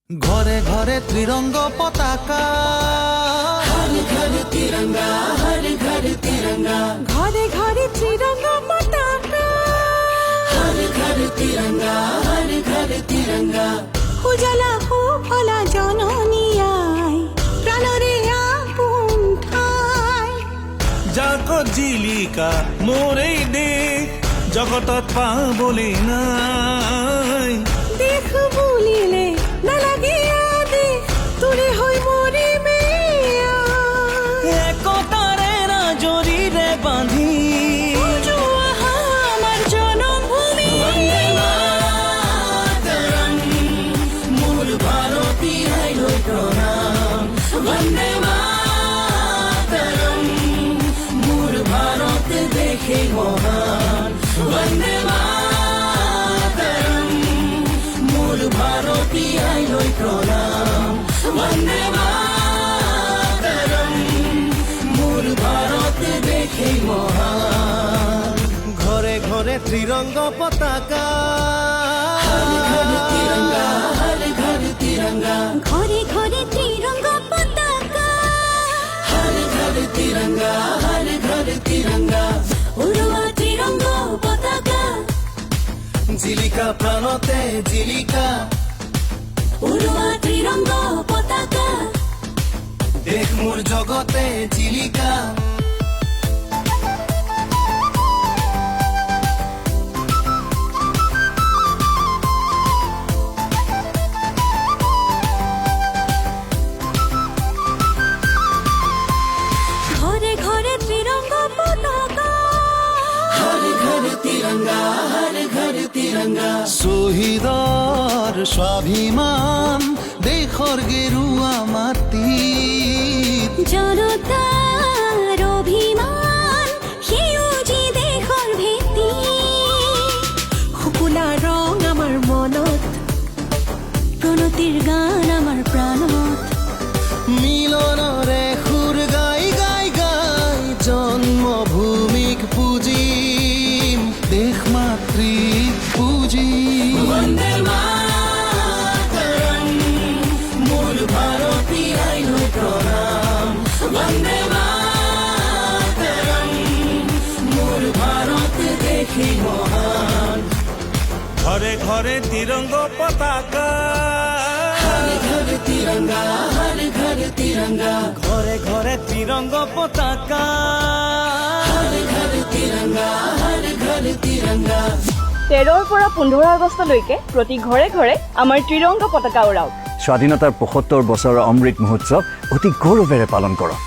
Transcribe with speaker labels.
Speaker 1: ঘরে ঘরে ত্রিরঙ্গ পতাকা,
Speaker 2: हर घर तिरंगा, हर घर तिरंगा,
Speaker 3: ঘরে ঘরে ত্রিরঙ্গ পতাকা,
Speaker 2: हर घर तिरंगा, हर घर तिरंगा।
Speaker 3: উজালা ফলা জননী আই, প্রাণরে আপন ঠাই।
Speaker 1: যাক জিলিকা মোরেই দেশ, জগতত পাবলে নাই।
Speaker 3: দেখ বুলিলে নালাগে আদেশ, তোৰে হৈ মৰিমে আই।
Speaker 1: একতাৰে ৰাজৰীৰে বান্ধি
Speaker 3: উজোৱা আমাৰ জনমভূমি,
Speaker 2: मूल भारती आइलो प्रणाम, वंदे मातरम। मूल भारत देखे महान, वंदे मातरम। मूल भारती आइलो प्रणाम, वंदे मातरम। मूल भारत देखे महान।
Speaker 1: ঘরে ঘরে ত্রিরঙ্গ পতাকা,
Speaker 2: हर घर तिरंगा, हर घर तिरंगा,
Speaker 3: ঘরে ঘরে ত্রিরঙ্গ পতাকা,
Speaker 2: हर घर तिरंगा, हर घर तिरंगा।
Speaker 3: উড়োৱা ত্রিরঙ্গ পতাকা,
Speaker 1: জিলিকা প্রাণতে জিলিকা,
Speaker 3: উড়োৱা ত্রিরঙ্গ পতাকা।
Speaker 1: দেশ মোৰ জগতে জিলিকা।
Speaker 3: ঘরে ঘরে ত্রিরঙ্গ পতাকা,
Speaker 2: हर घर तिरंगा, हर घर तिरंगा।
Speaker 1: শহীদৰ স্বাভিমান, দেশৰ গেৰুৱা মাটি।
Speaker 3: জনতাৰ অভিমান, সেউজী দেশৰ ভেটি। শুকুলা ৰং আমাৰ মনত, প্ৰণতিৰ গান আমাৰ প্ৰাণত।
Speaker 1: মিলনৰে সুৰ গাই গাই গাই, জন্মভূমিক পুজিম, দেশ মাতৃক পুজিম।
Speaker 2: वंदे मातरम। मूल भारती आइलो प्रणाम, वंदे मातरम। मूल भारत देखे महान।
Speaker 1: ঘরে ঘরে ত্রিরঙ্গ পতাকা,
Speaker 2: हर घर तिरंगा, हर घर तिरंगा,
Speaker 1: ঘরে ঘরে ত্রিরঙ্গ পতাকা।
Speaker 2: हर घर तिरंगा, हर घर तिरंगा।
Speaker 4: 13ৰ পৰা 15 আগষ্টলৈকে প্ৰতি ঘৰে ঘৰে আমাৰ ত্ৰিৰংগ পতাকা উৰাওক।
Speaker 5: স্বাধীনতাৰ ৭৫ বছৰৰ অমৃত মহোৎসৱ অতি গৌৰৱেৰে পালন কৰক।